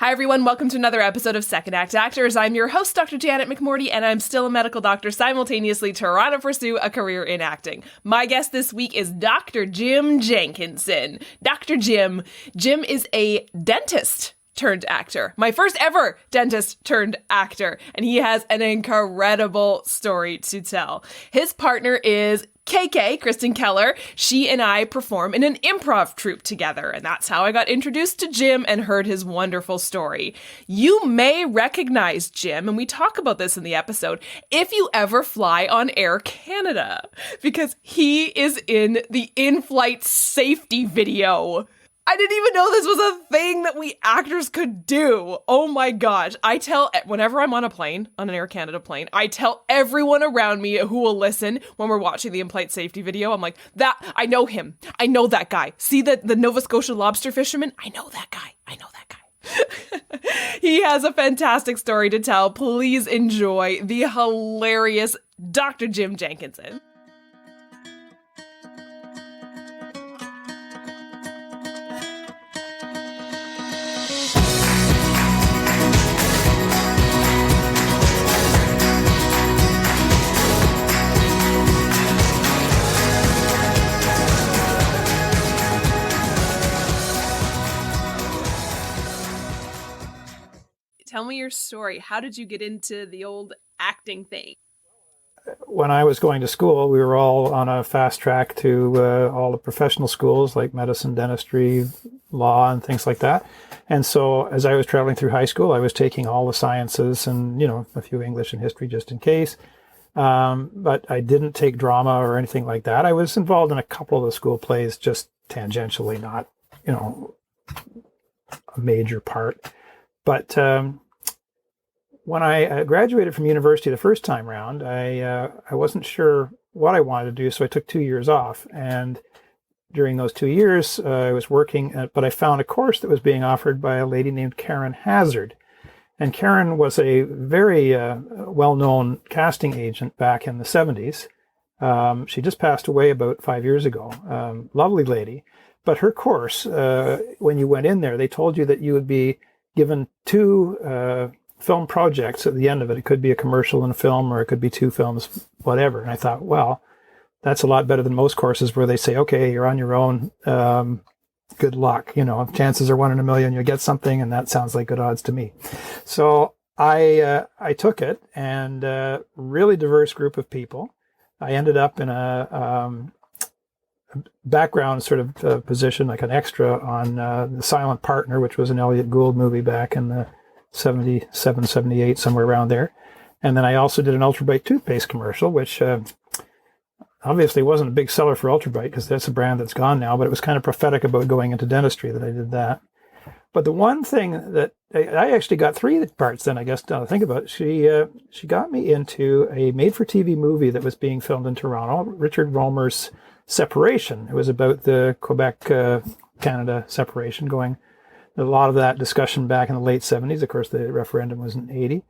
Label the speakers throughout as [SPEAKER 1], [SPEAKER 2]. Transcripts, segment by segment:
[SPEAKER 1] Hi, everyone. Welcome to another episode of Second Act Actors. I'm your host, Dr. Janet McMorty, and I'm still a medical doctor simultaneously trying to pursue a career in acting. My guest this week is Dr. Jim Jenkinson. Dr. Jim is a dentist turned actor. My first ever dentist turned actor. And he has an incredible story to tell. His partner is KK, Kristen Keller. She and I perform in an improv troupe together, and that's how I got introduced to Jim and heard his wonderful story. You may recognize Jim, and we talk about this in the episode, if you ever fly on Air Canada, because he is in the in-flight safety video. I didn't even know this was a thing that we actors could do. Oh my gosh. Whenever I'm on a plane, on an Air Canada plane, I tell everyone around me who will listen when we're watching the in-flight safety video, I'm like, I know him. I know that guy. See the Nova Scotia lobster fisherman? I know that guy. He has a fantastic story to tell. Please enjoy the hilarious Dr. Jim Jenkinson. Tell me your story. How did you get into the old acting thing?
[SPEAKER 2] When I was going to school, we were all on a fast track to all the professional schools like medicine, dentistry, law, and things like that. And so as I was traveling through high school, I was taking all the sciences and, a few English and history just in case. But I didn't take drama or anything like that. I was involved in a couple of the school plays, just tangentially, not, a major part. But when I graduated from university the first time round, I wasn't sure what I wanted to do, so I took 2 years off. And during those 2 years, I was working, but I found a course that was being offered by a lady named Karen Hazard. And Karen was a very well-known casting agent back in the 70s. She just passed away about 5 years ago. Lovely lady. But her course, when you went in there, they told you that you would be given two film projects at the end of it. It could be a commercial and a film, or it could be two films, whatever. And I thought, well, that's a lot better than most courses where they say, okay, you're on your own. Good luck. Chances are 1 in a million you'll get something, and that sounds like good odds to me. So I took it, and really diverse group of people. I ended up in a background sort of position, like an extra on The Silent Partner, which was an Elliot Gould movie back in the 77, 78, somewhere around there. And then I also did an Ultrabite toothpaste commercial, which obviously wasn't a big seller for Ultrabite because that's a brand that's gone now, but it was kind of prophetic about going into dentistry that I did that. But the one thing that I actually got 3 parts then, I guess, now to think about it. She got me into a made-for-TV movie that was being filmed in Toronto, Richard Rohmer's Separation. It was about the Quebec-Canada separation, going a lot of that discussion back in the late 70s. Of course, the referendum was in 80.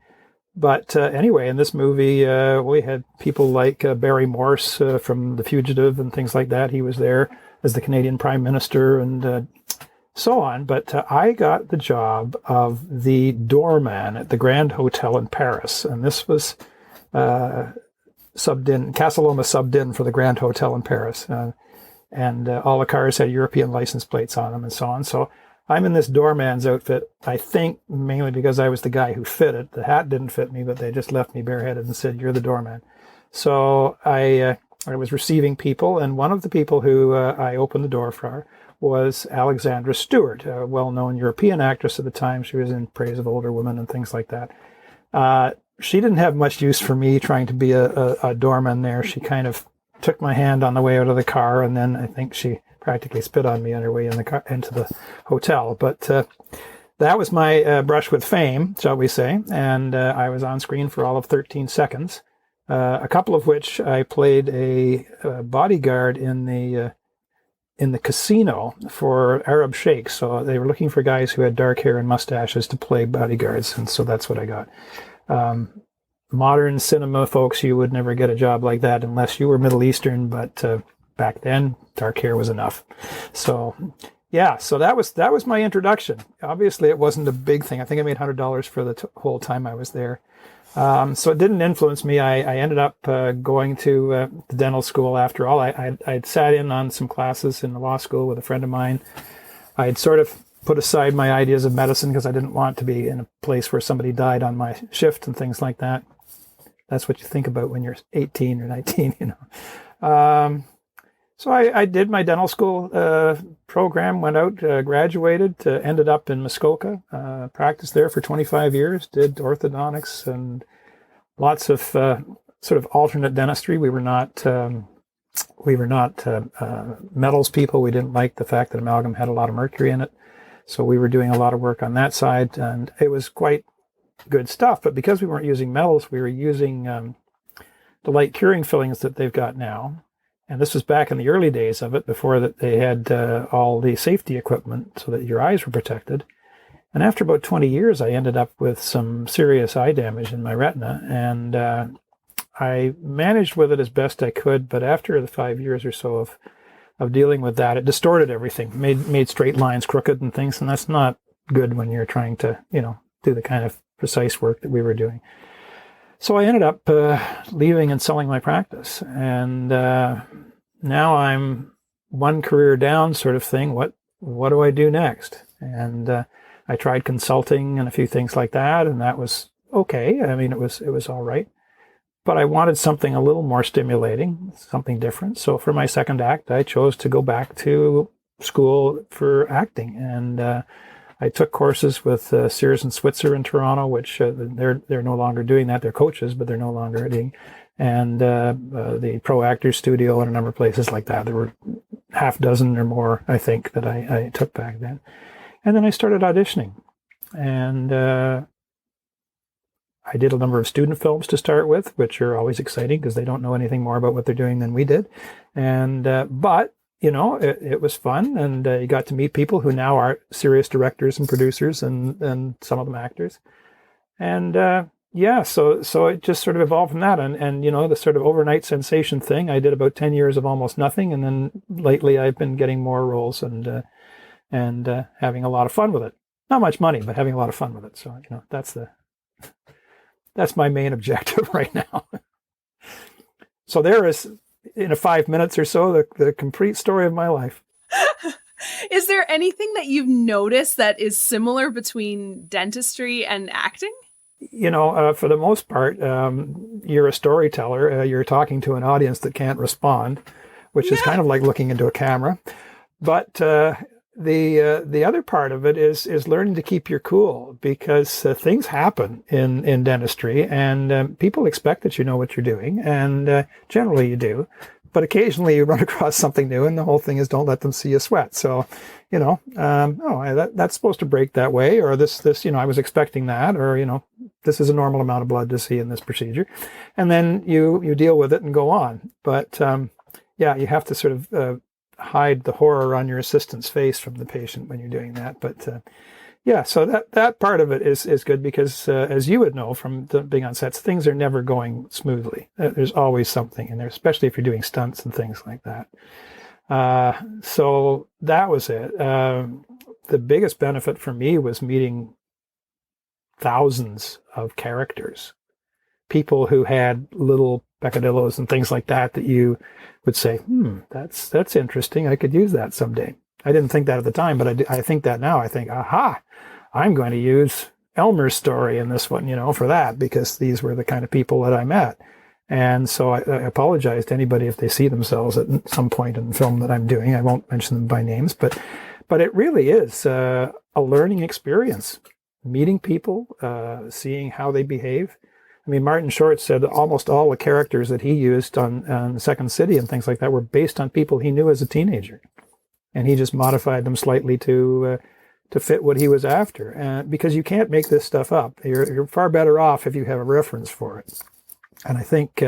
[SPEAKER 2] But anyway, in this movie, we had people like Barry Morse from The Fugitive and things like that. He was there as the Canadian Prime Minister and so on. But I got the job of the doorman at the Grand Hotel in Paris. And this was subbed in, Casa Loma subbed in for the Grand Hotel in Paris. And all the cars had European license plates on them and so on. So I'm in this doorman's outfit, I think mainly because I was the guy who fit it. The hat didn't fit me, but they just left me bareheaded and said, you're the doorman. So I was receiving people, and one of the people who I opened the door for was Alexandra Stewart, a well-known European actress at the time. She was in Praise of Older Women and things like that. She didn't have much use for me trying to be a doorman there. She kind of took my hand on the way out of the car, and then I think she practically spit on me on her way in the car, into the hotel. But that was my brush with fame, shall we say. And I was on screen for all of 13 seconds, a couple of which I played a bodyguard in the casino for Arab sheikhs. So they were looking for guys who had dark hair and mustaches to play bodyguards. And so that's what I got. Modern cinema folks, you would never get a job like that unless you were Middle Eastern, but back then, dark hair was enough. So Yeah, so that was my introduction. Obviously, it wasn't a big thing. I think I made $100 for the whole time I was there. So it didn't influence me. I ended up going to the dental school after all. I'd sat in on some classes in the law school with a friend of mine. I'd sort of put aside my ideas of medicine because I didn't want to be in a place where somebody died on my shift and things like that. That's what you think about when you're 18 or 19, you know. So I did my dental school program, went out, graduated, ended up in Muskoka, practiced there for 25 years, did orthodontics and lots of sort of alternate dentistry. We were not metals people. We didn't like the fact that amalgam had a lot of mercury in it. So we were doing a lot of work on that side, and it was quite good stuff. But because we weren't using metals, we were using the light curing fillings that they've got now. And this was back in the early days of it, before that they had all the safety equipment so that your eyes were protected. And after about 20 years, I ended up with some serious eye damage in my retina. And I managed with it as best I could. But after the 5 years or so of dealing with that, it distorted everything, made straight lines crooked and things. And that's not good when you're trying to, do the kind of precise work that we were doing. So I ended up leaving and selling my practice. And now I'm one career down sort of thing. What do I do next? And I tried consulting and a few things like that, and that was okay. I mean, it was all right. But I wanted something a little more stimulating, something different. So for my second act, I chose to go back to school for acting. And I took courses with Sears and Switzer in Toronto, which they're no longer doing that. They're coaches, but they're no longer doing. And the Pro Actors Studio and a number of places like that. There were half dozen or more, I think, that I took back then. And then I started auditioning. And I did a number of student films to start with, which are always exciting because they don't know anything more about what they're doing than we did. And but it was fun, and you got to meet people who now are serious directors and producers, and some of them actors. And so it just sort of evolved from that. And the sort of overnight sensation thing, I did about 10 years of almost nothing, and then lately I've been getting more roles and having a lot of fun with it. Not much money, but having a lot of fun with it. So that's my main objective right now. So there is, in a 5 minutes or so, the complete story of my life.
[SPEAKER 1] Is there anything that you've noticed that is similar between dentistry and acting?
[SPEAKER 2] For the most part, you're a storyteller. You're talking to an audience that can't respond, which is kind of like looking into a camera. But the other part of it is learning to keep your cool, because things happen in dentistry, and people expect that you know what you're doing, and generally you do. But occasionally you run across something new, and the whole thing is don't let them see you sweat. So, that's supposed to break that way, or this, I was expecting that, or, this is a normal amount of blood to see in this procedure. And then you deal with it and go on. But, you have to sort of hide the horror on your assistant's face from the patient when you're doing that. But, so that part of it is good because, as you would know from being on sets, things are never going smoothly. There's always something in there, especially if you're doing stunts and things like that. So that was it. The biggest benefit for me was meeting thousands of characters, people who had little peccadillos and things like that you would say, that's interesting. I could use that someday. I didn't think that at the time, but I think that now. I think, aha, I'm going to use Elmer's story in this one, for that, because these were the kind of people that I met. And so I apologize to anybody if they see themselves at some point in the film that I'm doing. I won't mention them by names, but it really is a learning experience, meeting people, seeing how they behave. I mean, Martin Short said almost all the characters that he used on Second City and things like that were based on people he knew as a teenager. And he just modified them slightly to fit what he was after. Because you can't make this stuff up. You're far better off if you have a reference for it. And I think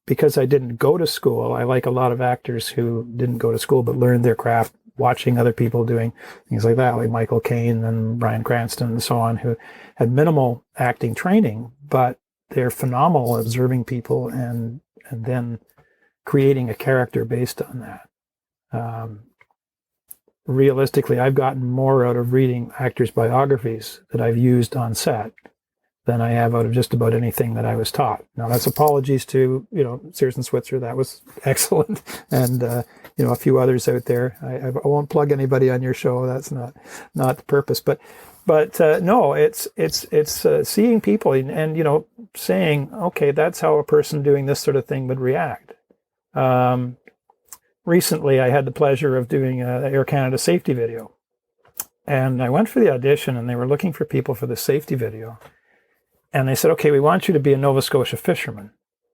[SPEAKER 2] because I didn't go to school, I like a lot of actors who didn't go to school but learned their craft watching other people doing things like that, like Michael Caine and Bryan Cranston and so on, who had minimal acting training, but they're phenomenal at observing people and then creating a character based on that. Realistically, I've gotten more out of reading actors' biographies that I've used on set than I have out of just about anything that I was taught. Now, that's apologies to, Sears and Switzer. That was excellent. And, a few others out there. I won't plug anybody on your show. That's not the purpose. But no, it's seeing people and, saying, okay, that's how a person doing this sort of thing would react. Recently, I had the pleasure of doing an Air Canada safety video. And I went for the audition, and they were looking for people for the safety video. And they said, okay, we want you to be a Nova Scotia fisherman.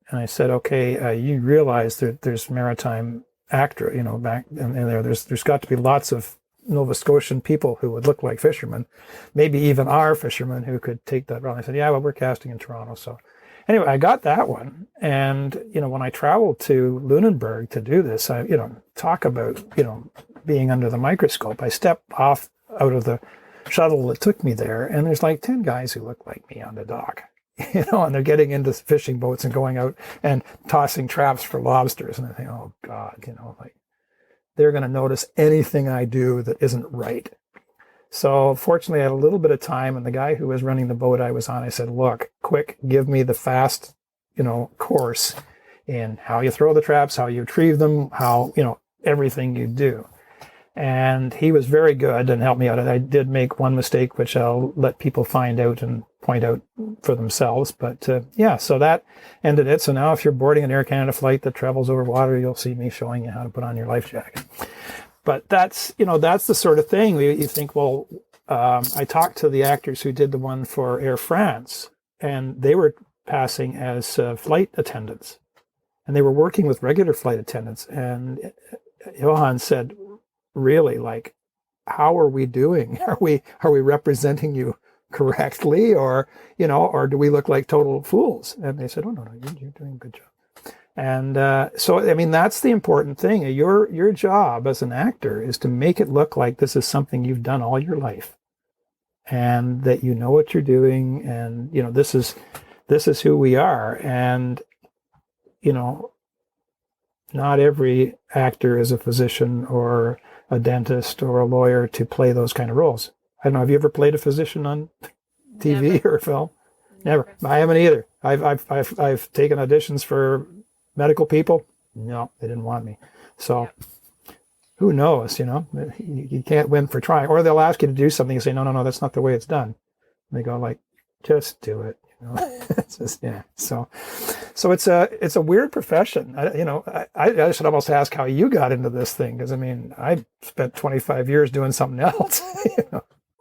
[SPEAKER 2] And I said, okay, you realize that there's maritime actor, back in there. There's got to be lots of Nova Scotian people who would look like fishermen, maybe even our fishermen who could take that role. I said, yeah, well, we're casting in Toronto. So anyway, I got that one. And, when I traveled to Lunenburg to do this, I, talk about, being under the microscope. I stepped off out of the shuttle that took me there, and there's like 10 guys who look like me on the dock, and they're getting into fishing boats and going out and tossing traps for lobsters. And I think, oh God, like they're going to notice anything I do that isn't right. So fortunately, I had a little bit of time, and the guy who was running the boat I was on, I said, look, quick, give me the fast, course in how you throw the traps, how you retrieve them, how, everything you do. And he was very good and helped me out. I did make one mistake, which I'll let people find out and point out for themselves. But so that ended it. So now if you're boarding an Air Canada flight that travels over water, you'll see me showing you how to put on your life jacket. But that's the sort of thing you think, well, I talked to the actors who did the one for Air France, and they were passing as flight attendants. And they were working with regular flight attendants. And Johan said, really, like, how are we doing? Are we representing you correctly, or do we look like total fools? And they said, oh no, you're doing a good job. And so I mean, that's the important thing. Your job as an actor is to make it look like this is something you've done all your life, and that you know what you're doing, and this is who we are. And not every actor is a physician or a dentist or a lawyer to play those kind of roles. I don't know. Have you ever played a physician on TV
[SPEAKER 1] Never.
[SPEAKER 2] or film? Never. I haven't either. I've taken auditions for medical people. No, they didn't want me. So who knows? You can't win for trying. Or they'll ask you to do something and say, no, that's not the way it's done. And they go like, just do it. It's just, yeah. So it's a weird profession. I should almost ask how you got into this thing, because I mean, I spent 25 years doing something else.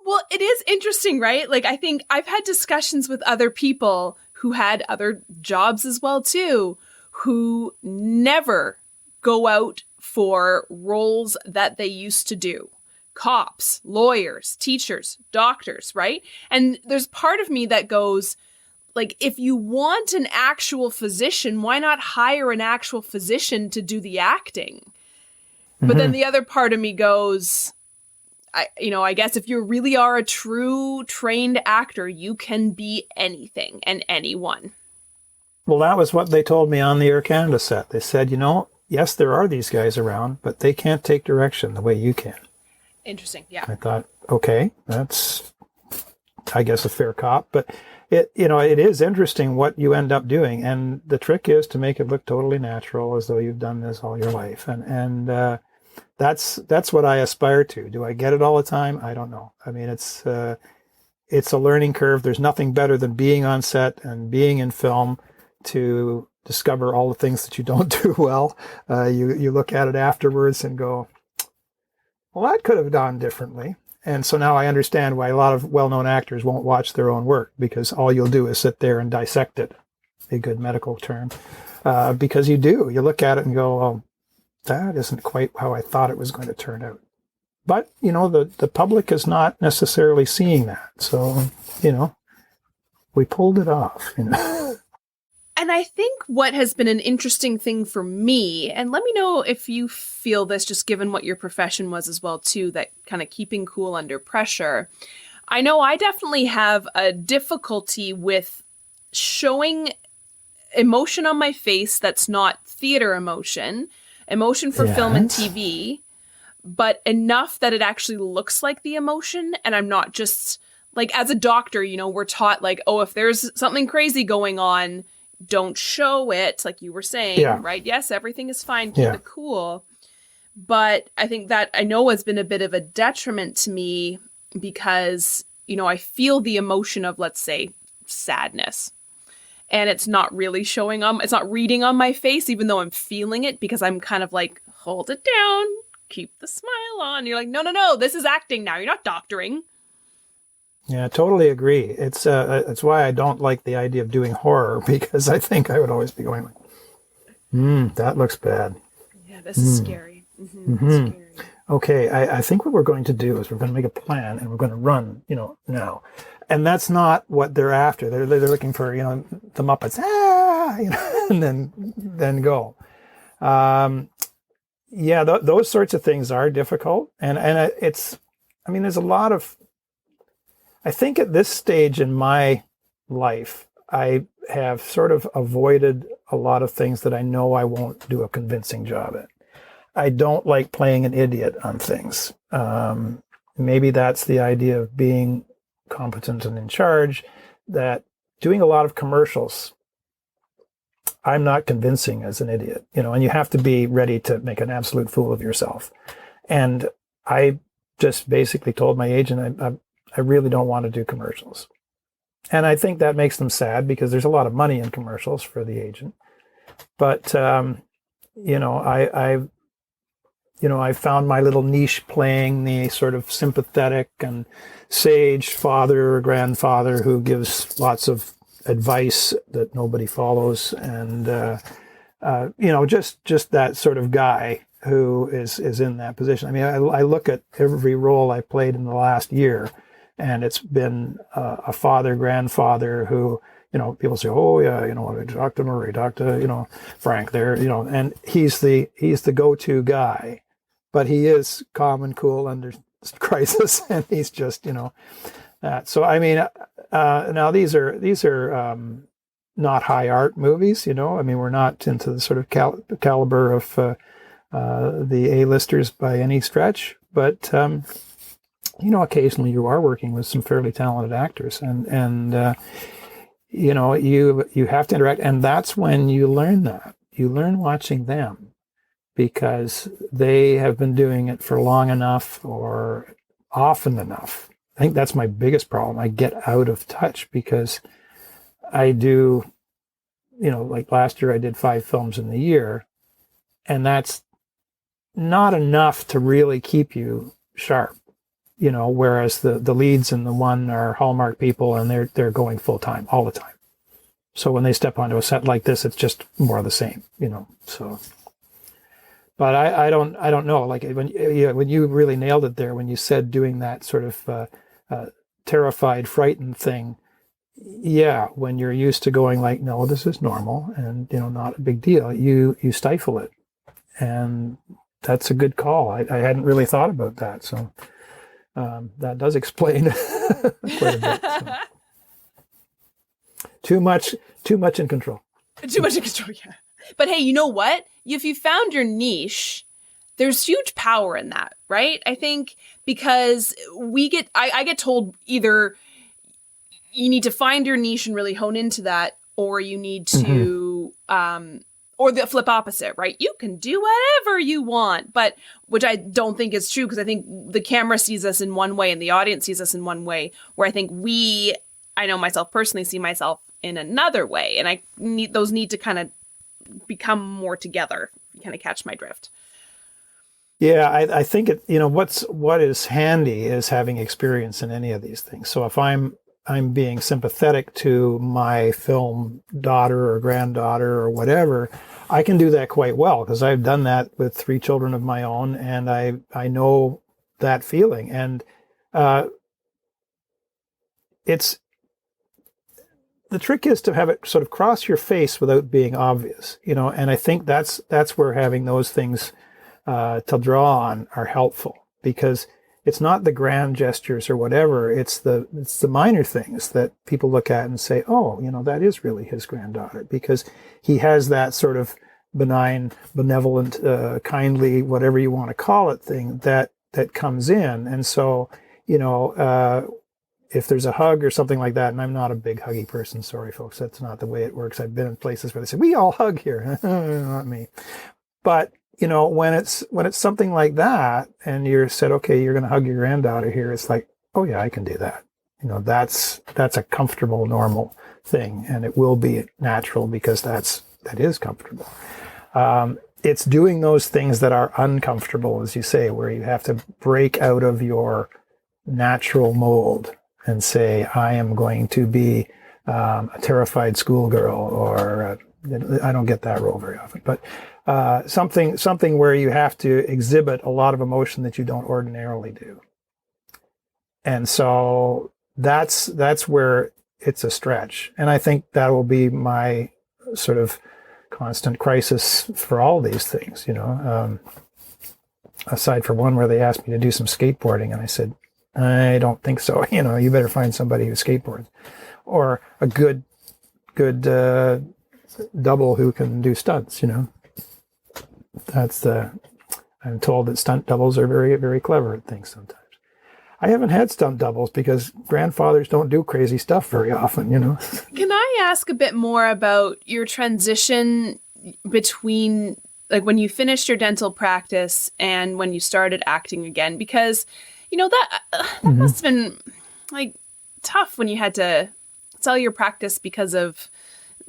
[SPEAKER 1] Well, it is interesting, right? Like, I think I've had discussions with other people who had other jobs as well too, who never go out for roles that they used to do. Cops, lawyers, teachers, doctors, right? And there's part of me that goes, like, if you want an actual physician, why not hire an actual physician to do the acting? But then the other part of me goes, I guess if you really are a true trained actor, you can be anything and anyone.
[SPEAKER 2] Well, that was what they told me on the Air Canada set. They said, yes, there are these guys around, but they can't take direction the way you can.
[SPEAKER 1] Interesting, yeah.
[SPEAKER 2] I thought, okay, that's, I guess, a fair cop, but it is interesting what you end up doing, and the trick is to make it look totally natural, as though you've done this all your life, and that's what I aspire to. Do I get it all the time? I don't know. I mean, it's a learning curve. There's nothing better than being on set and being in film to discover all the things that you don't do well. You look at it afterwards and go, well, that could have gone differently. And so now I understand why a lot of well-known actors won't watch their own work, because all you'll do is sit there and dissect it, a good medical term, because you look at it and go, oh, that isn't quite how I thought it was going to turn out. But, the public is not necessarily seeing that. So, we pulled it off.
[SPEAKER 1] And I think what has been an interesting thing for me, and let me know if you feel this, just given what your profession was as well, too, that kind of keeping cool under pressure. I know I definitely have a difficulty with showing emotion on my face that's not theater emotion for film and TV, but enough that it actually looks like the emotion. And I'm not just like, as a doctor, you know, we're taught like, oh, if there's something crazy going on, don't show it. Like you were saying, right? Yes, everything is fine. Keep it cool. But I think that I know has been a bit of a detriment to me because, you know, I feel the emotion of, let's say, sadness. And it's not really showing on, it's not reading on my face, even though I'm feeling it, because I'm kind of like, hold it down, keep the smile on. You're like, no, this is acting now. You're not doctoring.
[SPEAKER 2] Yeah, I totally agree. It's why I don't like the idea of doing horror, because I think I would always be going like, that looks bad.
[SPEAKER 1] Yeah, this is scary. Scary.
[SPEAKER 2] Okay, I think what we're going to do is we're going to make a plan and we're going to run, you know, now. And that's not what they're after. They're looking for, you know, the Muppets, you know, and then go. Those sorts of things are difficult. And it's, I mean, there's a lot of, I think at this stage in my life, I have sort of avoided a lot of things that I know I won't do a convincing job at. I don't like playing an idiot on things. Maybe that's the idea of being competent and in charge, that doing a lot of commercials, I'm not convincing as an idiot, you know, and you have to be ready to make an absolute fool of yourself. And I just basically told my agent, I really don't want to do commercials. And I think that makes them sad because there's a lot of money in commercials for the agent. But, you know, I found my little niche playing the sort of sympathetic and sage father or grandfather who gives lots of advice that nobody follows. And, you know, just that sort of guy who is in that position. I mean, I look at every role I played in the last year, and it's been a father, grandfather who, you know, people say, oh yeah, you know, I talked to Murray, talked to, you know, Frank there, you know, and he's the go-to guy, but he is calm and cool under crisis, and he's just, you know, that. So I mean, now these are not high art movies, you know. I mean, we're not into the sort of caliber of the A-listers by any stretch, but you know, occasionally you are working with some fairly talented actors, and you know, you have to interact, and that's when you learn that. You learn watching them because they have been doing it for long enough or often enough. I think that's my biggest problem. I get out of touch because I do, you know, like last year I did 5 films in the year, and that's not enough to really keep you sharp. You know, whereas the leads in the one are Hallmark people, and they're going full time all the time. So when they step onto a set like this, it's just more of the same, you know. So, but I don't know. Like when you really nailed it there when you said doing that sort of terrified, frightened thing. Yeah, when you're used to going like, no, this is normal, and you know, not a big deal. You stifle it, and that's a good call. I hadn't really thought about that, so. That does explain quite a bit. So. Too much in control.
[SPEAKER 1] Too much in control, yeah. But hey, you know what? If you found your niche, there's huge power in that, right? I think because I get told either you need to find your niche and really hone into that, or you need to, or the flip opposite, right? You can do whatever you want, but which I don't think is true, because I think the camera sees us in one way and the audience sees us in one way, where I think I know myself personally, see myself in another way. And those need to kind of become more together. You kind of catch my drift.
[SPEAKER 2] Yeah, I think what is handy is having experience in any of these things. So if I'm being sympathetic to my film daughter or granddaughter or whatever, I can do that quite well because I've done that with 3 children of my own, and I know that feeling. And it's the trick is to have it sort of cross your face without being obvious, you know. And I think that's where having those things to draw on are helpful, because it's not the grand gestures or whatever. It's the minor things that people look at and say, oh, you know, that is really his granddaughter, because he has that sort of benign, benevolent, kindly, whatever you want to call it thing that comes in. And so, if there's a hug or something like that, and I'm not a big huggy person, sorry folks, that's not the way it works. I've been in places where they say, we all hug here. Not me. But, when it's something like that and you're said, okay, you're going to hug your granddaughter here, it's like, oh yeah, I can do that. That's a comfortable, normal thing, and it will be natural because that is comfortable. It's doing those things that are uncomfortable, as you say, where you have to break out of your natural mold and say, I am going to be a terrified schoolgirl, or I don't get that role very often, but something where you have to exhibit a lot of emotion that you don't ordinarily do. And so that's where it's a stretch. And I think that will be my sort of constant crisis for all these things, aside from one where they asked me to do some skateboarding, and I said, I don't think so. You better find somebody who skateboards, or a good double who can do stunts. I'm told that stunt doubles are very, very clever at things sometimes. I haven't had stunt doubles because grandfathers don't do crazy stuff very often.
[SPEAKER 1] Can I ask a bit more about your transition between, like, when you finished your dental practice and when you started acting again? Because that must have been like tough when you had to sell your practice because of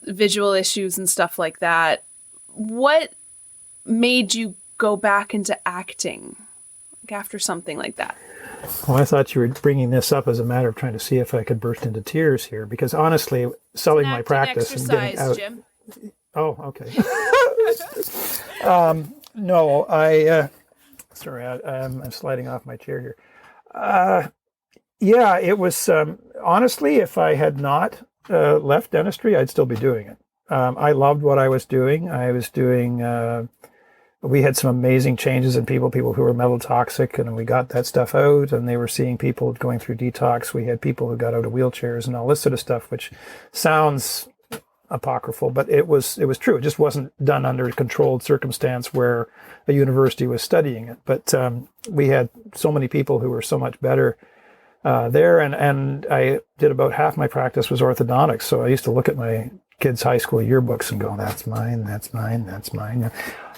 [SPEAKER 1] visual issues and stuff like that. What made you go back into acting, like, after something like that?
[SPEAKER 2] Well, I thought you were bringing this up as a matter of trying to see if I could burst into tears here, because honestly, selling my practice and getting out. Jim. Oh, okay. No, sorry, I'm sliding off my chair here. Yeah, it was, honestly, if I had not left dentistry, I'd still be doing it. I loved what I was doing. We had some amazing changes in people who were metal toxic, and we got that stuff out, and they were seeing people going through detox. We had people who got out of wheelchairs and all this sort of stuff, which sounds apocryphal, but it was true. It just wasn't done under a controlled circumstance where a university was studying it. But we had so many people who were so much better there, and I did about half my practice was orthodontics. So I used to look at my kids' high school yearbooks and go, that's mine, that's mine, that's mine.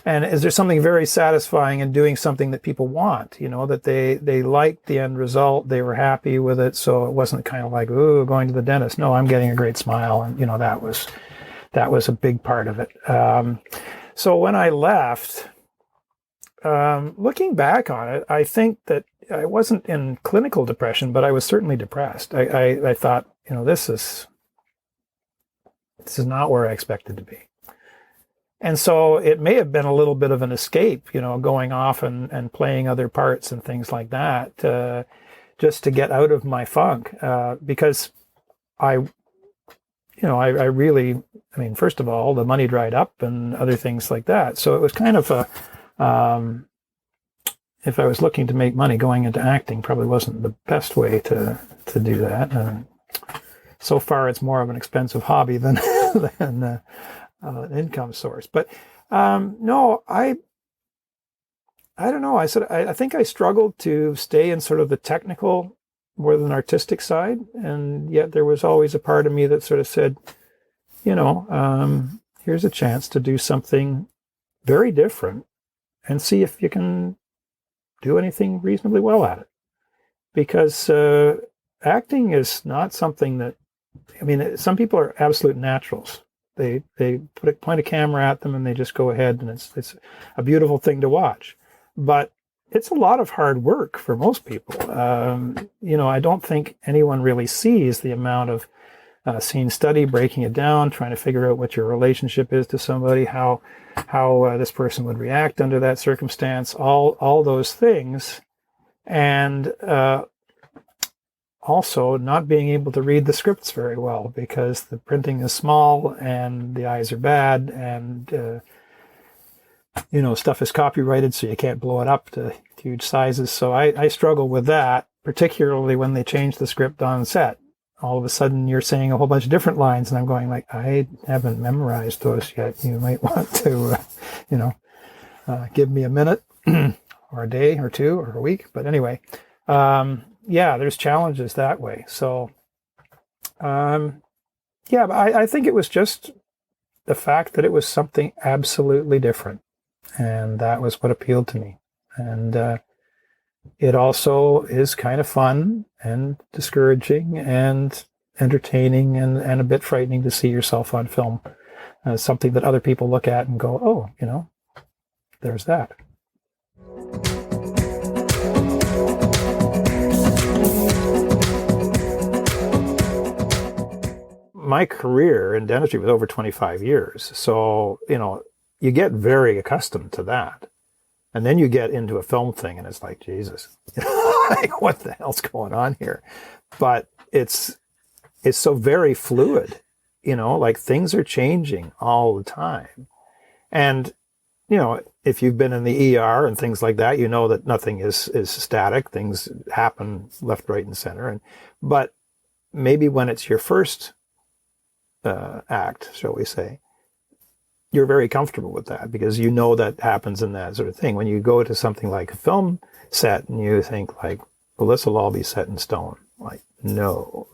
[SPEAKER 2] And is there something very satisfying in doing something that people want, that they liked the end result, they were happy with it, so it wasn't kind of like, ooh, going to the dentist. No, I'm getting a great smile, and that was a big part of it. So when I left, looking back on it, I think that I wasn't in clinical depression, but I was certainly depressed. I thought, this is not where I expected to be. And so it may have been a little bit of an escape, going off and playing other parts and things like that, just to get out of my funk, because I really, first of all, the money dried up and other things like that. So it was kind of if I was looking to make money, going into acting probably wasn't the best way to do that. So far, it's more of an expensive hobby than an income source. But no, I don't know. I think I struggled to stay in sort of the technical more than artistic side, and yet there was always a part of me that sort of said, here's a chance to do something very different and see if you can do anything reasonably well at it. Because acting is not something that, some people are absolute naturals. They point a camera at them and they just go ahead, and it's a beautiful thing to watch. But it's a lot of hard work for most people. I don't think anyone really sees the amount of scene study, breaking it down, trying to figure out what your relationship is to somebody, how this person would react under that circumstance, all those things. And also not being able to read the scripts very well because the printing is small and the eyes are bad, and stuff is copyrighted, so you can't blow it up to huge sizes. So I struggle with that, particularly when they change the script on set. all of a sudden you're saying a whole bunch of different lines, and I'm going like, I haven't memorized those yet. You might want to, give me a minute or a day or two or a week. But anyway, there's challenges that way. So, but I think it was just the fact that it was something absolutely different. And that was what appealed to me. And it also is kind of fun and discouraging and entertaining and a bit frightening to see yourself on film as something that other people look at and go, oh, there's that. My career in dentistry was over 25 years. So, you get very accustomed to that. And then you get into a film thing and it's like, Jesus, like, what the hell's going on here? But it's so very fluid, like things are changing all the time. And, if you've been in the ER and things like that, that nothing is static. Things happen left, right, and center. But maybe when it's your first act, shall we say, you're very comfortable with that because that happens in that sort of thing. When you go to something like a film set and you think like, well, this will all be set in stone. Like, no.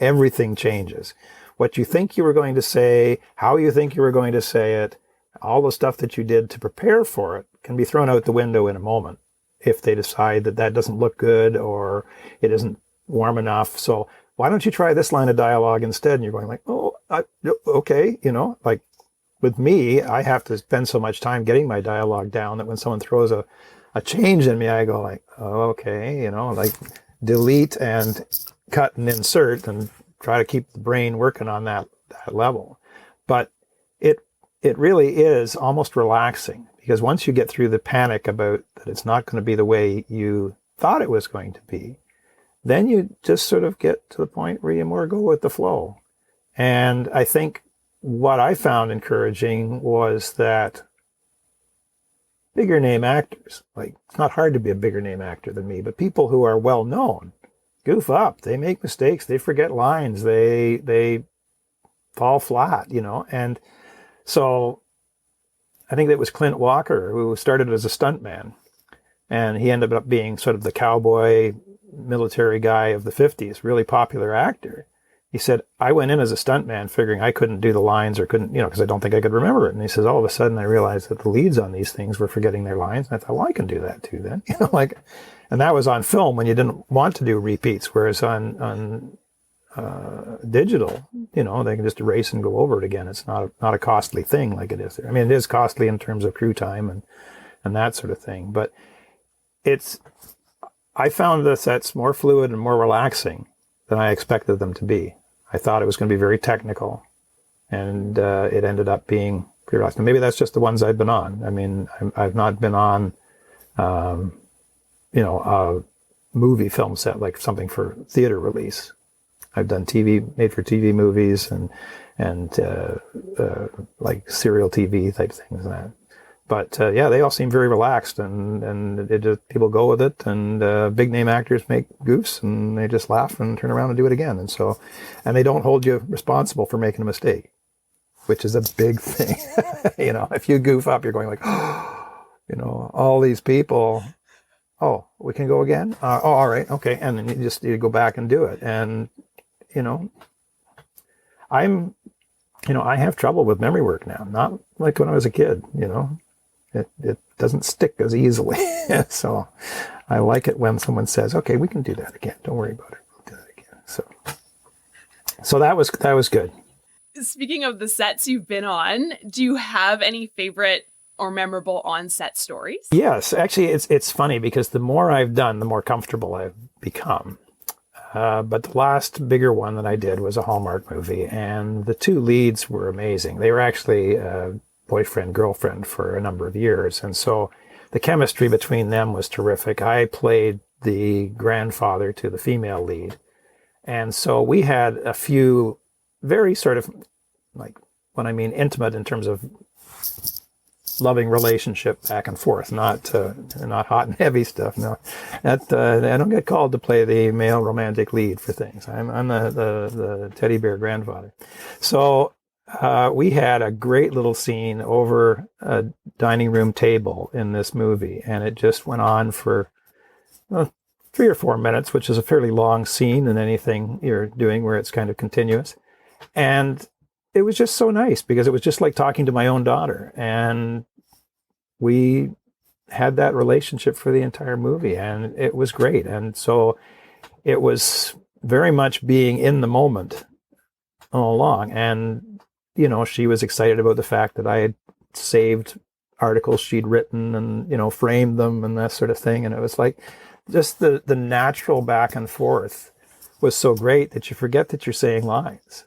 [SPEAKER 2] Everything changes. What you think you were going to say, how you think you were going to say it, all the stuff that you did to prepare for it can be thrown out the window in a moment if they decide that doesn't look good or it isn't warm enough. So why don't you try this line of dialogue instead? And you're going like, okay, like with me, I have to spend so much time getting my dialogue down that when someone throws a change in me, I go like, okay, like delete and cut and insert and try to keep the brain working on that level. But it really is almost relaxing because once you get through the panic about that it's not going to be the way you thought it was going to be, then you just sort of get to the point where you more go with the flow. And I think what I found encouraging was that bigger name actors, like it's not hard to be a bigger name actor than me, but people who are well known goof up, they make mistakes, they forget lines, they fall flat, and so I think it was Clint Walker who started as a stuntman, and he ended up being sort of the cowboy military guy of the 50s, really popular actor. He said, I went in as a stuntman figuring I couldn't do the lines or couldn't, because I don't think I could remember it. And he says, all of a sudden I realized that the leads on these things were forgetting their lines. And I thought, well, I can do that too then. And that was on film when you didn't want to do repeats, whereas on digital, they can just erase and go over it again. It's not a costly thing like it is. I mean, it is costly in terms of crew time and that sort of thing. But I found the sets more fluid and more relaxing than I expected them to be. I thought it was going to be very technical, and it ended up being pretty relaxing. Maybe that's just the ones I've been on. I mean, I've not been on, a movie film set, like something for theater release. I've done made-for-TV movies and like serial TV type things and that. But they all seem very relaxed, and it just, people go with it, and big name actors make goofs, and they just laugh and turn around and do it again, and they don't hold you responsible for making a mistake, which is a big thing. If you goof up, you're going like, all these people. Oh, we can go again. All right, okay, and then you go back and do it, and I have trouble with memory work now, not like when I was a kid. It doesn't stick as easily. So I like it when someone says, okay, we can do that again. Don't worry about it. We'll do that again. So that was good.
[SPEAKER 1] Speaking of the sets you've been on, do you have any favorite or memorable on-set stories? Yes,
[SPEAKER 2] actually, it's funny because the more I've done, the more comfortable I've become. But the last bigger one that I did was a Hallmark movie, and the two leads were amazing. They were actually boyfriend, girlfriend for a number of years. And so the chemistry between them was terrific. I played the grandfather to the female lead. And so we had a few very sort of, like, when I mean intimate in terms of loving relationship back and forth, not hot and heavy stuff. No, that I don't get called to play the male romantic lead for things. I'm the teddy bear grandfather. So we had a great little scene over a dining room table in this movie, and it just went on for 3 or 4 minutes, which is a fairly long scene in anything you're doing where it's kind of continuous. And it was just so nice because it was just like talking to my own daughter. And we had that relationship for the entire movie, and it was great. And so it was very much being in the moment all along. And, you know, she was excited about the fact that I had saved articles she'd written and, you know, framed them and that sort of thing. And it was like just the natural back and forth was so great that you forget that you're saying lines,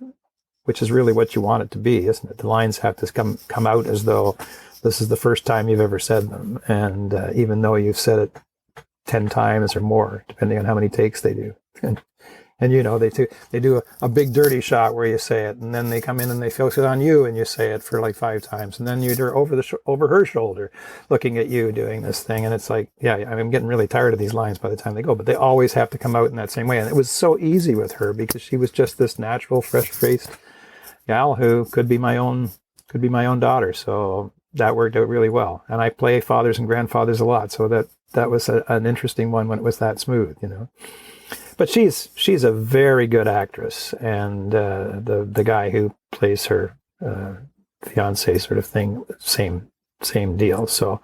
[SPEAKER 2] which is really what you want it to be, isn't it? The lines have to come out as though this is the first time you've ever said them. And even though you've said it 10 times or more, depending on how many takes they do. And you know, they do a big dirty shot where you say it, and then they come in and they focus it on you and you say it for like 5 times. And then you're over her shoulder looking at you doing this thing. And it's like, yeah, I'm getting really tired of these lines by the time they go, but they always have to come out in that same way. And it was so easy with her because she was just this natural, fresh-faced gal who could be my own daughter. So that worked out really well. And I play fathers and grandfathers a lot. So that was an interesting one when it was that smooth, you know. But she's a very good actress, and the guy who plays her fiance sort of thing, same deal. So,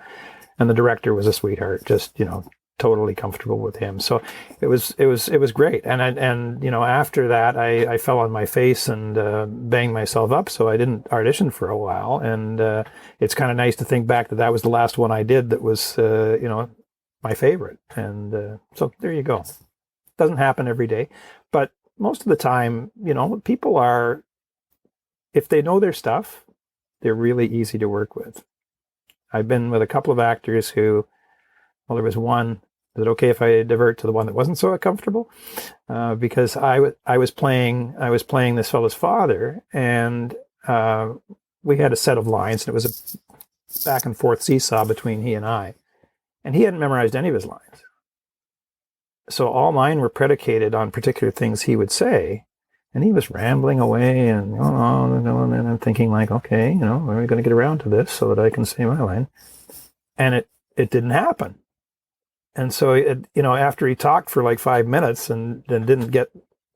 [SPEAKER 2] and the director was a sweetheart, just, you know, totally comfortable with him. So it was great. And you know, after that, I fell on my face and banged myself up, so I didn't audition for a while. And it's kind of nice to think back that was the last one I did that was you know, my favorite. And so there you go. Doesn't happen every day, but most of the time, you know, people are, if they know their stuff, they're really easy to work with. I've been with a couple of actors who, well, there was one, is it okay if I divert to the one that wasn't so comfortable? Because I was playing this fellow's father, and we had a set of lines, and it was a back and forth seesaw between he and I, and he hadn't memorized any of his lines. So all mine were predicated on particular things he would say, and he was rambling away and and I'm thinking like, okay, you know, when are we going to get around to this so that I can say my line? And it didn't happen. And so, you know, after he talked for like 5 minutes and then didn't get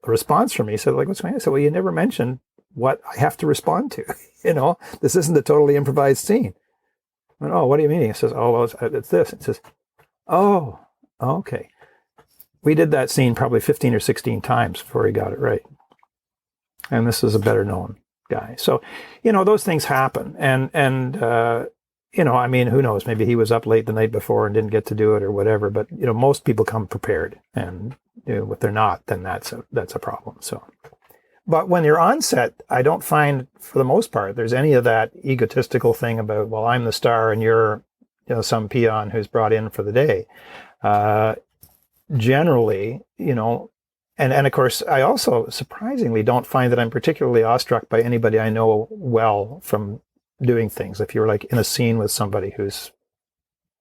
[SPEAKER 2] a response from me, he said, like, what's going on? I said, well, you never mentioned what I have to respond to. You know, this isn't a totally improvised scene. I went, oh, what do you mean? He says, oh, well, it's this. It says, oh, okay. We did that scene probably 15 or 16 times before he got it right. And this is a better known guy. So, you know, those things happen. And you know, I mean, who knows? Maybe he was up late the night before and didn't get to do it or whatever. But, you know, most people come prepared. And, you know, if they're not, then that's a problem. So, but when you're on set, I don't find, for the most part, there's any of that egotistical thing about, well, I'm the star and you're, you know, some peon who's brought in for the day. Generally, you know, and of course, I also surprisingly don't find that I'm particularly awestruck by anybody I know well from doing things. If you're like in a scene with somebody who's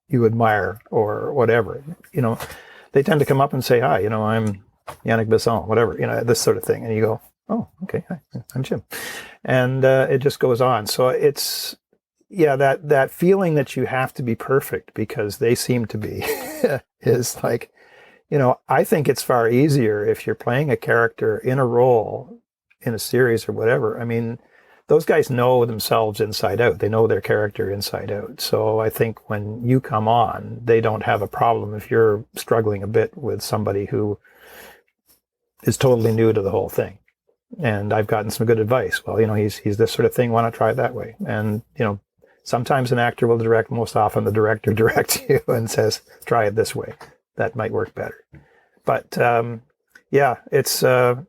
[SPEAKER 2] you admire or whatever, you know, they tend to come up and say, hi, you know, I'm Yannick Besson, whatever, you know, this sort of thing. And you go, oh, okay, hi, I'm Jim. And it just goes on. So it's, yeah, that feeling that you have to be perfect because they seem to be is like, you know, I think it's far easier if you're playing a character in a role in a series or whatever. I mean, those guys know themselves inside out. They know their character inside out. So I think when you come on, they don't have a problem if you're struggling a bit with somebody who is totally new to the whole thing. And I've gotten some good advice. Well, you know, he's this sort of thing. Why not try it that way? And, you know, sometimes an actor will direct. Most often the director directs you and says, try it this way. That might work better. But yeah, it's I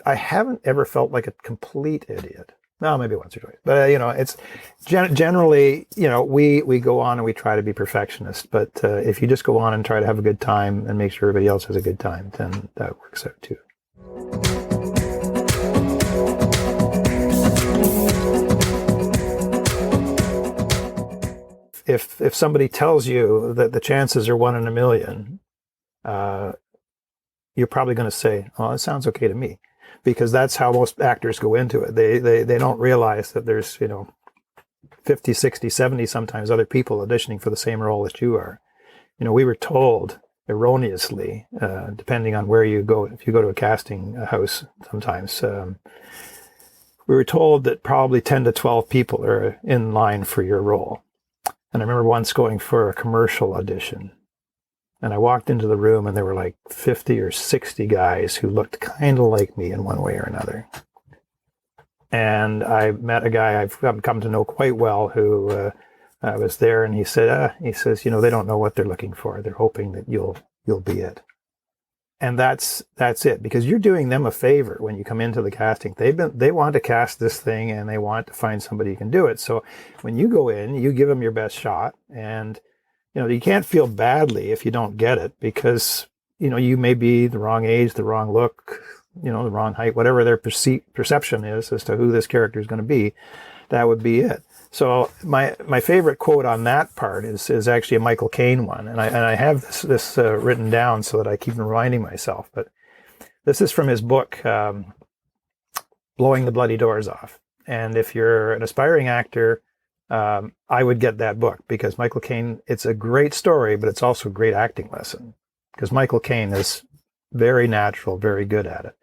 [SPEAKER 2] haven't ever felt like a complete idiot. No, maybe once or twice. But you know, it's generally, you know, we go on and we try to be perfectionists. But if you just go on and try to have a good time and make sure everybody else has a good time, then that works out too. if somebody tells you that the chances are 1 in a million, you're probably going to say, "Oh, it sounds okay to me," because that's how most actors go into it. They don't realize that there's 50, 60, 70 sometimes other people auditioning for the same role that you are. We were told erroneously, depending on where you go. If you go to a casting house, sometimes we were told that probably 10 to 12 people are in line for your role. And I remember once going for a commercial audition, and I walked into the room and there were like 50 or 60 guys who looked kind of like me in one way or another. And I met a guy I've come to know quite well who was there, and he says, they don't know what they're looking for. They're hoping that you'll be it. And that's it, because you're doing them a favor when you come into the casting. They want to cast this thing, and they want to find somebody who can do it. So when you go in, you give them your best shot, and you can't feel badly if you don't get it, because you may be the wrong age, the wrong look, the wrong height, whatever their perception is as to who this character is going to be. That would be it. So my favorite quote on that part is actually a Michael Caine one, and I have this written down so that I keep reminding myself. But this is from his book, Blowing the Bloody Doors Off. And if you're an aspiring actor, I would get that book, because Michael Caine, it's a great story, but it's also a great acting lesson, because Michael Caine is very natural, very good at it.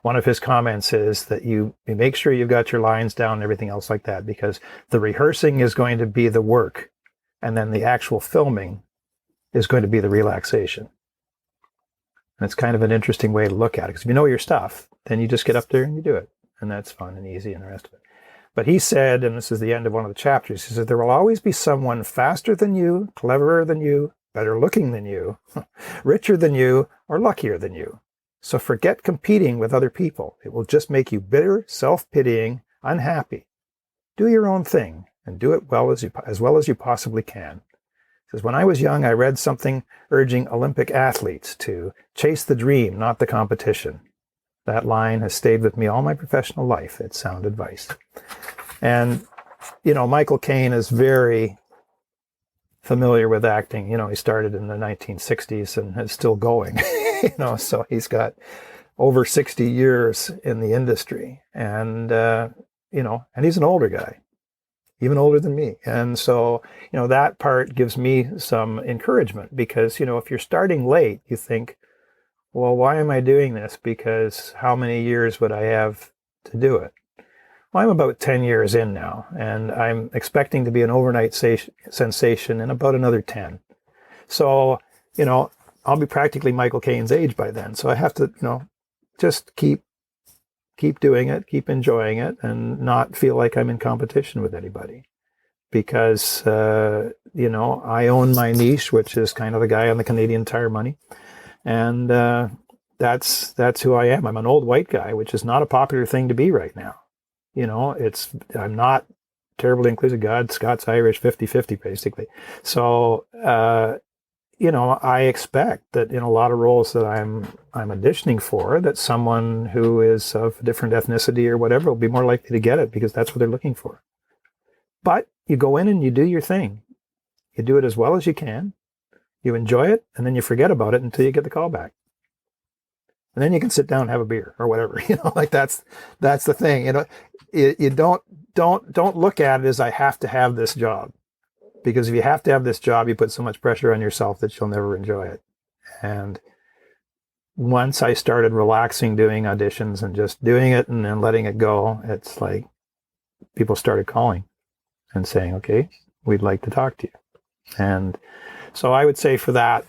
[SPEAKER 2] One of his comments is that you make sure you've got your lines down and everything else like that, because the rehearsing is going to be the work, and then the actual filming is going to be the relaxation. And it's kind of an interesting way to look at it, because if you know your stuff, then you just get up there and you do it, and that's fun and easy and the rest of it. But he said, and this is the end of one of the chapters, he said, there will always be someone faster than you, cleverer than you, better looking than you, richer than you, or luckier than you. So forget competing with other people. It will just make you bitter, self-pitying, unhappy. Do your own thing, and do it as well as you possibly can. He says, when I was young, I read something urging Olympic athletes to chase the dream, not the competition. That line has stayed with me all my professional life. It's sound advice. And, Michael Caine is very familiar with acting. He started in the 1960s and is still going. So he's got over 60 years in the industry, and and he's an older guy, even older than me. And so, that part gives me some encouragement, because, if you're starting late, you think, well, why am I doing this? Because how many years would I have to do it? Well, I'm about 10 years in now, and I'm expecting to be an overnight sensation in about another 10. So, I'll be practically Michael Caine's age by then. So I have to, just keep doing it, keep enjoying it, and not feel like I'm in competition with anybody. Because, I own my niche, which is kind of the guy on the Canadian Tire Money. And that's who I am. I'm an old white guy, which is not a popular thing to be right now. I'm not terribly inclusive. God, Scots, Irish, 50-50, basically. So, I expect that in a lot of roles that I'm auditioning for, that someone who is of a different ethnicity or whatever will be more likely to get it, because that's what they're looking for. But you go in and you do your thing. You do it as well as you can. You enjoy it, and then you forget about it until you get the call back. And then you can sit down and have a beer or whatever. That's the thing. You don't look at it as I have to have this job. Because if you have to have this job, you put so much pressure on yourself that you'll never enjoy it. And once I started relaxing doing auditions and just doing it and then letting it go, it's like people started calling and saying, okay, we'd like to talk to you. And so I would say for that,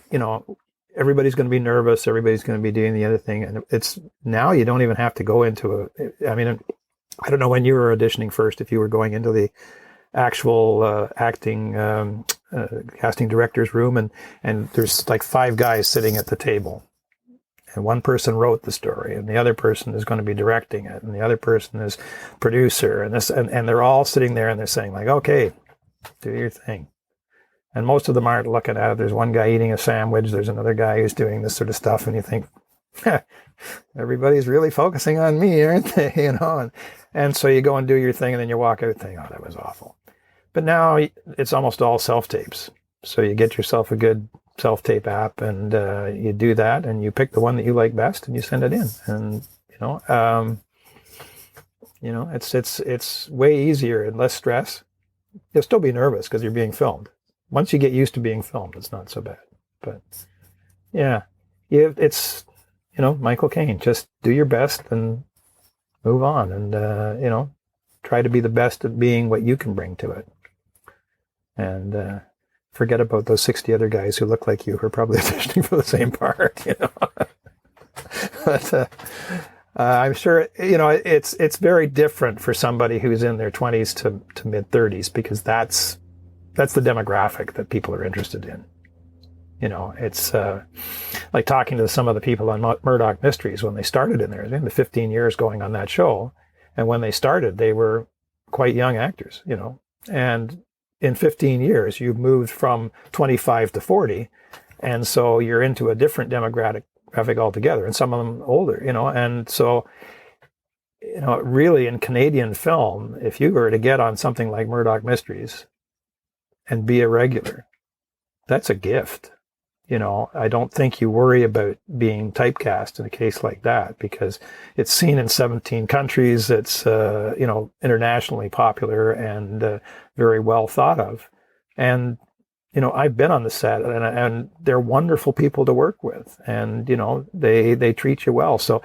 [SPEAKER 2] everybody's going to be nervous. Everybody's going to be doing the other thing. And it's now you don't even have to go into I don't know when you were auditioning first, if you were going into the actual casting director's room, and there's like 5 guys sitting at the table, and one person wrote the story, and the other person is going to be directing it, and the other person is producer, and they're all sitting there and they're saying like, okay, do your thing. And most of them aren't looking at it. There's one guy eating a sandwich, there's another guy who's doing this sort of stuff, and you think, everybody's really focusing on me, aren't they? And so you go and do your thing, and then you walk out and think, oh, that was awful. But now it's almost all self-tapes. So you get yourself a good self-tape app, and you do that, and you pick the one that you like best, and you send it in. And it's way easier and less stress. You'll still be nervous because you're being filmed. Once you get used to being filmed, it's not so bad. But yeah, it's Michael Caine. Just do your best and move on, and try to be the best at being what you can bring to it. And forget about those 60 other guys who look like you who are probably auditioning for the same part. But I'm sure it's very different for somebody who's in their 20s to mid 30s, because that's the demographic that people are interested in. It's like talking to some of the people on Murdoch Mysteries when they started in there. It's been the 15 years going on that show, and when they started, they were quite young actors. And in 15 years, you've moved from 25 to 40, and so you're into a different demographic altogether, and some of them older, and so, really in Canadian film, if you were to get on something like Murdoch Mysteries and be a regular, that's a gift. I don't think you worry about being typecast in a case like that, because it's seen in 17 countries. It's, internationally popular and very well thought of. And, I've been on the set, and they're wonderful people to work with, and, they treat you well. So,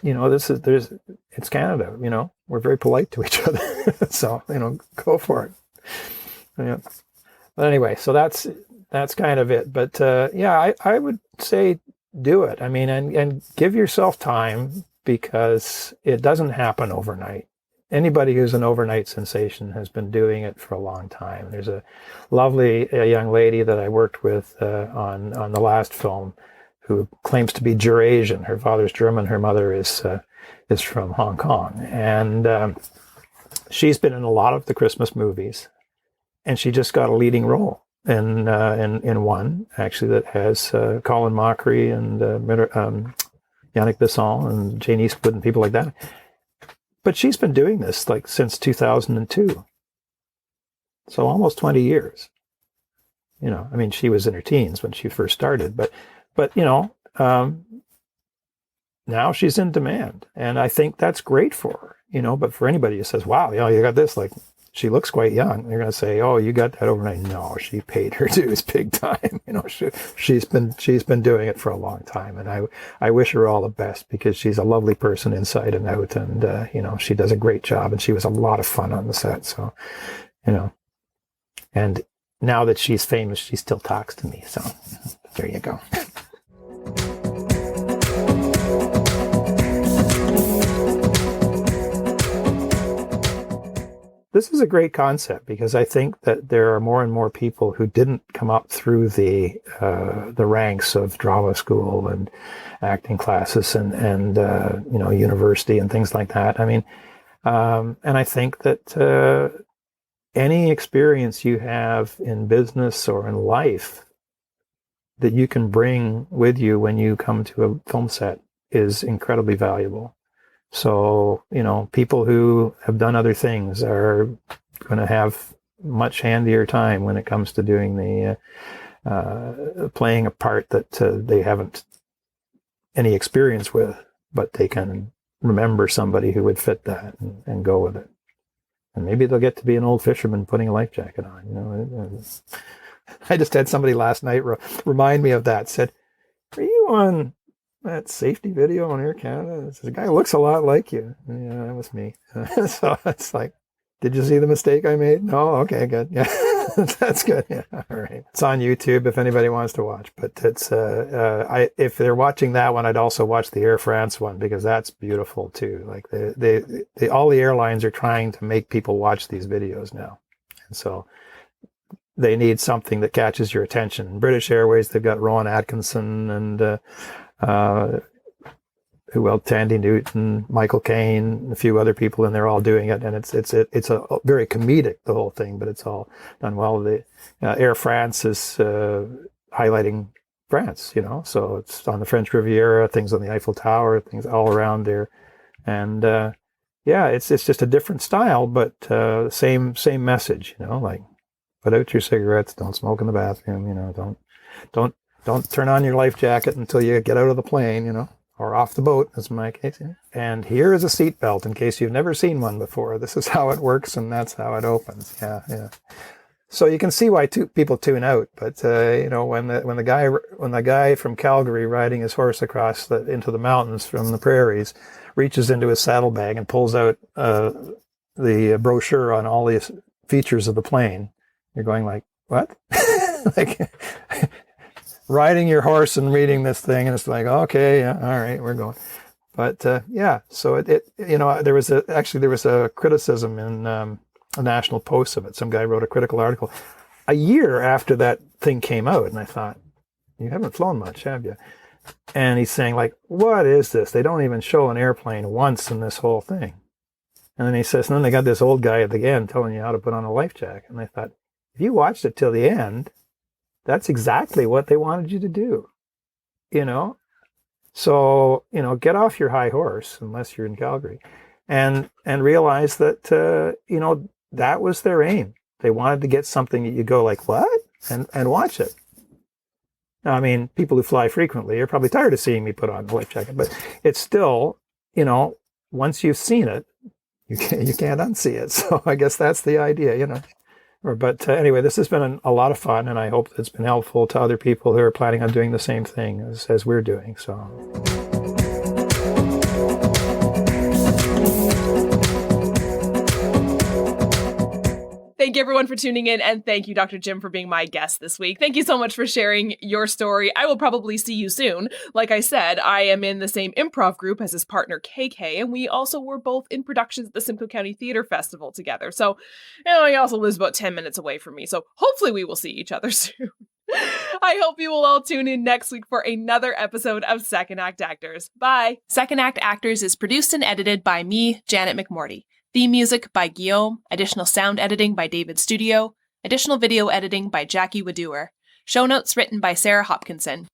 [SPEAKER 2] it's Canada, we're very polite to each other. So, go for it. Yeah. But anyway, so that's kind of it. But I would say do it. I mean, and give yourself time, because it doesn't happen overnight. Anybody who's an overnight sensation has been doing it for a long time. There's a lovely young lady that I worked with on the last film, who claims to be Eurasian. Her father's German. Her mother is from Hong Kong, and she's been in a lot of the Christmas movies, and she just got a leading role in one, actually, that has Colin Mockery and Yannick Besson and Jane Eastwood and people like that. But she's been doing this since 2002. So almost 20 years. She was in her teens when she first started, but now she's in demand, and I think that's great for her, but for anybody who says, wow, you got this, she looks quite young, they're going to say, oh, you got that overnight. No, she paid her dues big time. She's been doing it for a long time, and I wish her all the best, because she's a lovely person inside and out, and she does a great job, and she was a lot of fun on the set. So, and now that she's famous, she still talks to me. So there you go. This is a great concept, because I think that there are more and more people who didn't come up through the ranks of drama school and acting classes and university and things like that. I mean, and I think that any experience you have in business or in life that you can bring with you when you come to a film set is incredibly valuable. So, people who have done other things are going to have much handier time when it comes to doing the playing a part that they haven't any experience with, but they can remember somebody who would fit that and go with it. And maybe they'll get to be an old fisherman putting a life jacket on. I just had somebody last night remind me of that. Said, "Are you on that safety video on Air Canada? This guy looks a lot like you." Yeah, that was me. So it's like, did you see the mistake I made? No? Okay, good. Yeah, that's good. Yeah, all right. It's on YouTube if anybody wants to watch. But it's if they're watching that one, I'd also watch the Air France one, because that's beautiful too. Like they all the airlines are trying to make people watch these videos now, and so they need something that catches your attention. British Airways, they've got Rowan Atkinson and who else? Tandy Newton, Michael Caine, a few other people, and they're all doing it. And it's a very comedic, the whole thing, but it's all done well. The Air France is highlighting France, so it's on the French Riviera, things on the Eiffel Tower, things all around there, and yeah, it's just a different style, but same message, like put out your cigarettes, don't smoke in the bathroom, don't turn on your life jacket until you get out of the plane, or off the boat, as in my case. And here is a seatbelt in case you've never seen one before. This is how it works, and that's how it opens. Yeah. So you can see why people tune out. But when the guy from Calgary riding his horse across into the mountains from the prairies reaches into his saddlebag and pulls out the brochure on all the features of the plane, you're going like, what? Like riding your horse and reading this thing, and it's like, okay, yeah, all right, we're going. But so there was a criticism in a National Post of it. Some guy wrote a critical article a year after that thing came out, and I thought, you haven't flown much, have you? And he's saying, like, what is this? They don't even show an airplane once in this whole thing. And then he says, and then they got this old guy at the end telling you how to put on a life jacket. And I thought, if you watched it till the end, that's exactly what they wanted you to do, So, get off your high horse, unless you're in Calgary, and realize that, that was their aim. They wanted to get something that you go like, what? And watch it. Now, I mean, people who fly frequently are probably tired of seeing me put on a life jacket, but it's still, once you've seen it, you can't unsee it. So I guess that's the idea, But anyway, this has been a lot of fun, and I hope it's been helpful to other people who are planning on doing the same thing as we're doing. So.
[SPEAKER 1] Thank you, everyone, for tuning in, and thank you, Dr. Jim, for being my guest this week. Thank you so much for sharing your story. I will probably see you soon. Like I said, I am in the same improv group as his partner, KK, and we also were both in productions at the Simcoe County Theatre Festival together. So, he also lives about 10 minutes away from me, so hopefully we will see each other soon. I hope you will all tune in next week for another episode of Second Act Actors. Bye! Second Act Actors is produced and edited by me, Janet McMorty. Theme music by Guillaume, additional sound editing by David Studio, additional video editing by Jackie Wadoer, show notes written by Sarah Hopkinson.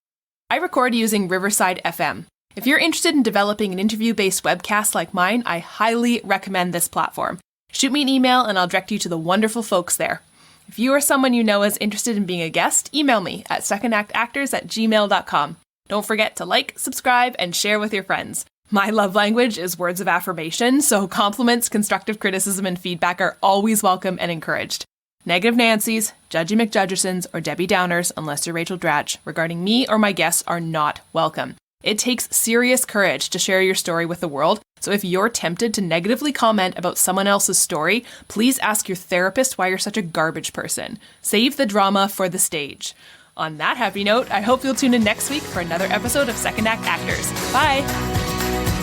[SPEAKER 1] I record using Riverside FM. If you're interested in developing an interview-based webcast like mine, I highly recommend this platform. Shoot me an email and I'll direct you to the wonderful folks there. If you or someone you know is interested in being a guest, email me at secondactactors@gmail.com. Don't forget to like, subscribe, and share with your friends. My love language is words of affirmation, so compliments, constructive criticism, and feedback are always welcome and encouraged. Negative Nancys, Judgy McJudgersons, or Debbie Downers, unless you're Rachel Dratch, regarding me or my guests are not welcome. It takes serious courage to share your story with the world, so if you're tempted to negatively comment about someone else's story, please ask your therapist why you're such a garbage person. Save the drama for the stage. On that happy note, I hope you'll tune in next week for another episode of Second Act Actors. Bye!